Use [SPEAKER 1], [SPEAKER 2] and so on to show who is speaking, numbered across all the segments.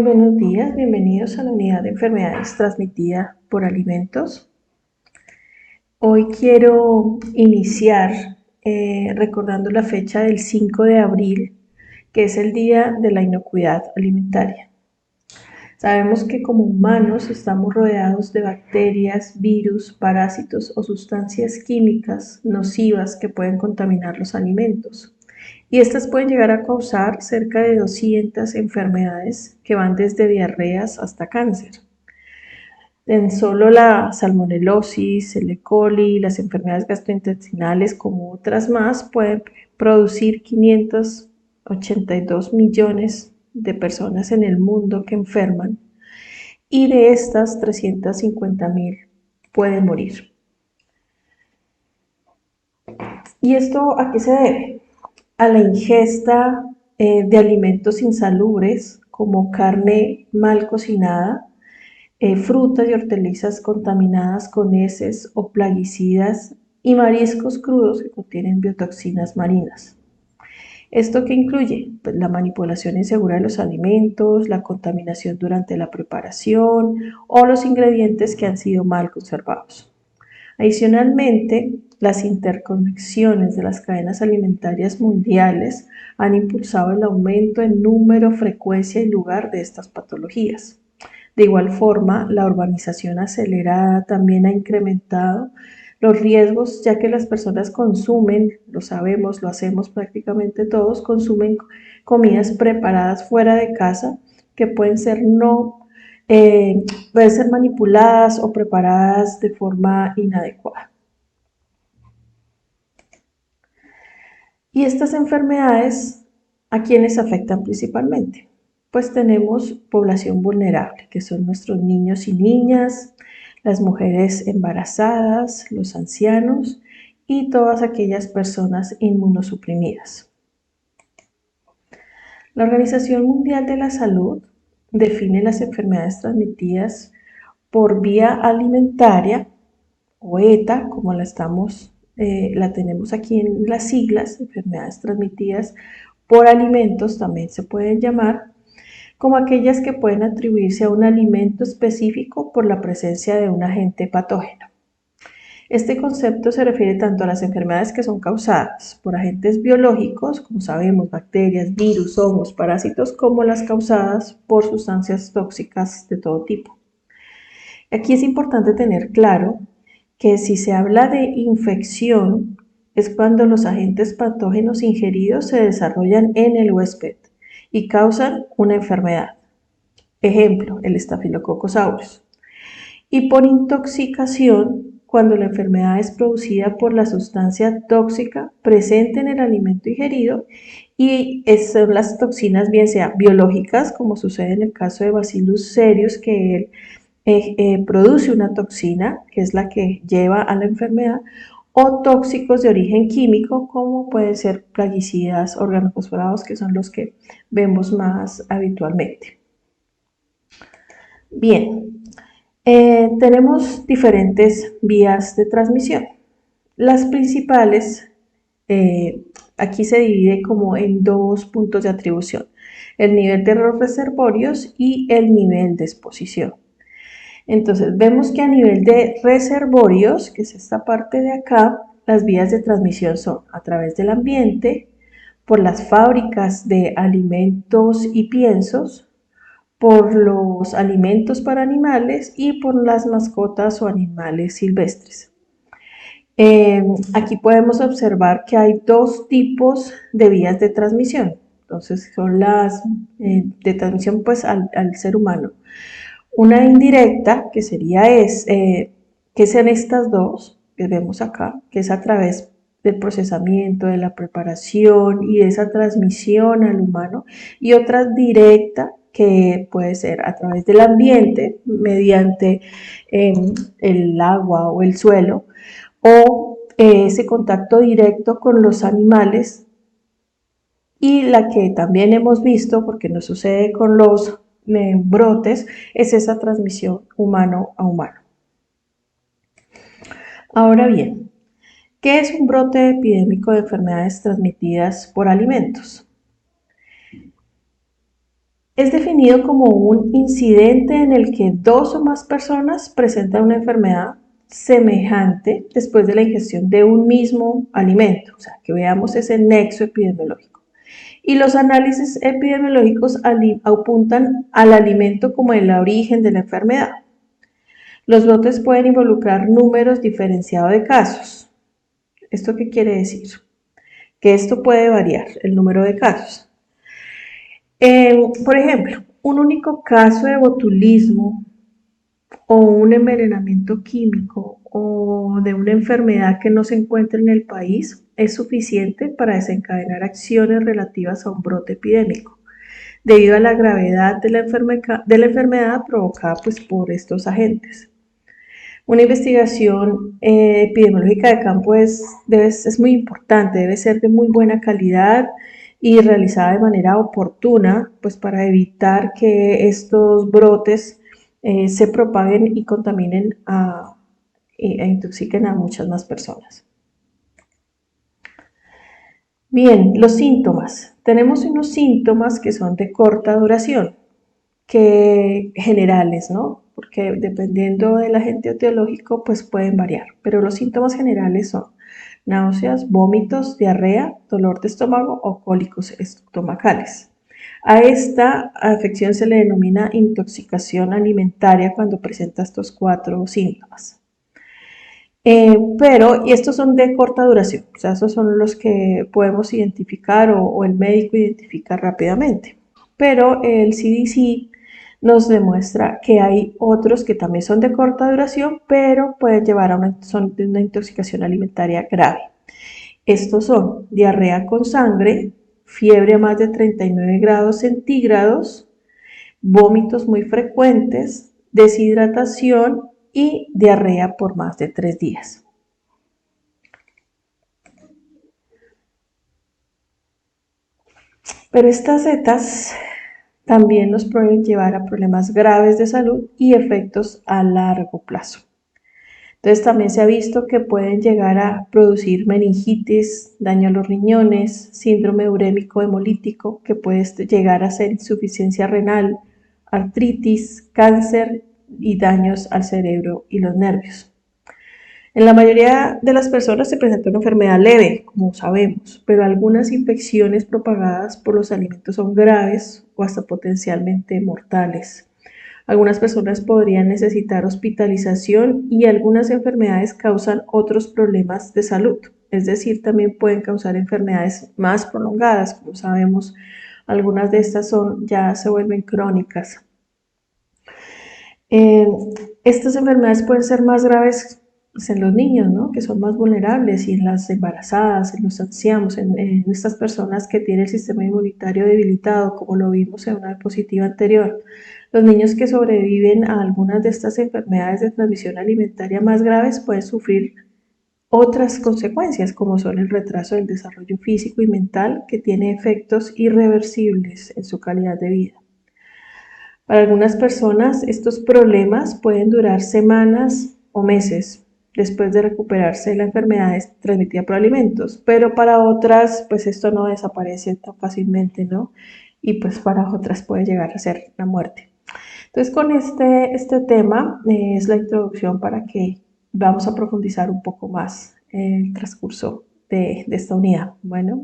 [SPEAKER 1] Muy buenos días, bienvenidos a la unidad de enfermedades transmitidas por alimentos. Hoy quiero iniciar recordando la fecha del 5 de abril, que es el Día de la Inocuidad Alimentaria. Sabemos que como humanos estamos rodeados de bacterias, virus, parásitos o sustancias químicas nocivas que pueden contaminar los alimentos. Y estas pueden llegar a causar cerca de 200 enfermedades que van desde diarreas hasta cáncer. En solo la salmonelosis, el E. coli, las enfermedades gastrointestinales, como otras más, pueden producir 582 millones de personas en el mundo que enferman, y de estas 350.000 pueden morir. ¿Y esto a qué se debe? A la ingesta de alimentos insalubres como carne mal cocinada, frutas y hortalizas contaminadas con heces o plaguicidas y mariscos crudos que contienen biotoxinas marinas. ¿Esto qué incluye? Pues la manipulación insegura de los alimentos, la contaminación durante la preparación o los ingredientes que han sido mal conservados. Adicionalmente, las interconexiones de las cadenas alimentarias mundiales han impulsado el aumento en número, frecuencia y lugar de estas patologías. De igual forma, la urbanización acelerada también ha incrementado los riesgos, ya que las personas consumen, lo sabemos, lo hacemos prácticamente todos, consumen comidas preparadas fuera de casa que pueden ser manipuladas o preparadas de forma inadecuada. ¿Y estas enfermedades a quiénes afectan principalmente? Pues tenemos población vulnerable, que son nuestros niños y niñas, las mujeres embarazadas, los ancianos y todas aquellas personas inmunosuprimidas. La Organización Mundial de la Salud define las enfermedades transmitidas por vía alimentaria, o ETA, como la tenemos aquí en las siglas, enfermedades transmitidas por alimentos también se pueden llamar, como aquellas que pueden atribuirse a un alimento específico por la presencia de un agente patógeno. Este concepto se refiere tanto a las enfermedades que son causadas por agentes biológicos, como sabemos, bacterias, virus, hongos, parásitos, como las causadas por sustancias tóxicas de todo tipo. Aquí es importante tener claro que si se habla de infección, es cuando los agentes patógenos ingeridos se desarrollan en el huésped y causan una enfermedad. Ejemplo, el Staphylococcus aureus. Y por intoxicación, cuando la enfermedad es producida por la sustancia tóxica presente en el alimento ingerido, y son las toxinas bien sean biológicas, como sucede en el caso de Bacillus cereus, que produce una toxina, que es la que lleva a la enfermedad, o tóxicos de origen químico, como pueden ser plaguicidas, organofosforados, que son los que vemos más habitualmente. Bien, tenemos diferentes vías de transmisión. Las principales, aquí se divide como en dos puntos de atribución: el nivel de los reservorios y el nivel de exposición. Entonces, vemos que a nivel de reservorios, que es esta parte de acá, las vías de transmisión son a través del ambiente, por las fábricas de alimentos y piensos, por los alimentos para animales y por las mascotas o animales silvestres. Aquí podemos observar que hay dos tipos de vías de transmisión. Entonces, son las de transmisión pues, al ser humano. Una indirecta, que que sean estas dos que vemos acá, que es a través del procesamiento, de la preparación y de esa transmisión al humano, y otra directa, que puede ser a través del ambiente, mediante el agua o el suelo, o ese contacto directo con los animales, y la que también hemos visto, porque nos sucede con los brotes, es esa transmisión humano a humano. Ahora bien, ¿qué es un brote epidémico de enfermedades transmitidas por alimentos? Es definido como un incidente en el que dos o más personas presentan una enfermedad semejante después de la ingestión de un mismo alimento, o sea, que veamos ese nexo epidemiológico. Y los análisis epidemiológicos apuntan al alimento como el origen de la enfermedad. Los brotes pueden involucrar números diferenciados de casos. ¿Esto qué quiere decir? Que esto puede variar, el número de casos. Por ejemplo, un único caso de botulismo o un envenenamiento químico o de una enfermedad que no se encuentra en el país es suficiente para desencadenar acciones relativas a un brote epidémico, debido a la gravedad de la enfermedad provocada pues, por estos agentes. Una investigación epidemiológica de campo es muy importante, debe ser de muy buena calidad y realizada de manera oportuna, pues para evitar que estos brotes se propaguen y contaminen e intoxiquen a muchas más personas. Bien, los síntomas. Tenemos unos síntomas que son de corta duración, que generales, ¿no? Porque dependiendo del agente etiológico, pues pueden variar. Pero los síntomas generales son náuseas, vómitos, diarrea, dolor de estómago o cólicos estomacales. A esta afección se le denomina intoxicación alimentaria cuando presenta estos 4 síntomas. Y estos son de corta duración, o sea, esos son los que podemos identificar o el médico identifica rápidamente. Pero el CDC nos demuestra que hay otros que también son de corta duración, pero pueden llevar a una intoxicación alimentaria grave. Estos son diarrea con sangre, fiebre a más de 39 grados centígrados, vómitos muy frecuentes, deshidratación y diarrea por más de 3 días. Pero estas setas también nos pueden llevar a problemas graves de salud y efectos a largo plazo. Entonces también se ha visto que pueden llegar a producir meningitis, daño a los riñones, síndrome urémico hemolítico, que puede llegar a ser insuficiencia renal, artritis, cáncer y daños al cerebro y los nervios. En la mayoría de las personas se presenta una enfermedad leve, como sabemos, pero algunas infecciones propagadas por los alimentos son graves o hasta potencialmente mortales. Algunas personas podrían necesitar hospitalización y algunas enfermedades causan otros problemas de salud, es decir, también pueden causar enfermedades más prolongadas, como sabemos, algunas de estas ya se vuelven crónicas. Estas enfermedades pueden ser más graves pues, en los niños, ¿no? Que son más vulnerables, y en las embarazadas, en los ancianos, en estas personas que tienen el sistema inmunitario debilitado, como lo vimos en una diapositiva anterior. Los niños que sobreviven a algunas de estas enfermedades de transmisión alimentaria más graves pueden sufrir otras consecuencias, como son el retraso del desarrollo físico y mental, que tiene efectos irreversibles en su calidad de vida. Para algunas personas, estos problemas pueden durar semanas o meses después de recuperarse de la enfermedad transmitida por alimentos, pero para otras, pues esto no desaparece tan fácilmente, ¿no? Y pues para otras puede llegar a ser la muerte. Entonces, con este tema es la introducción para que vamos a profundizar un poco más en el transcurso de esta unidad. Bueno,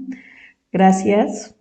[SPEAKER 1] gracias.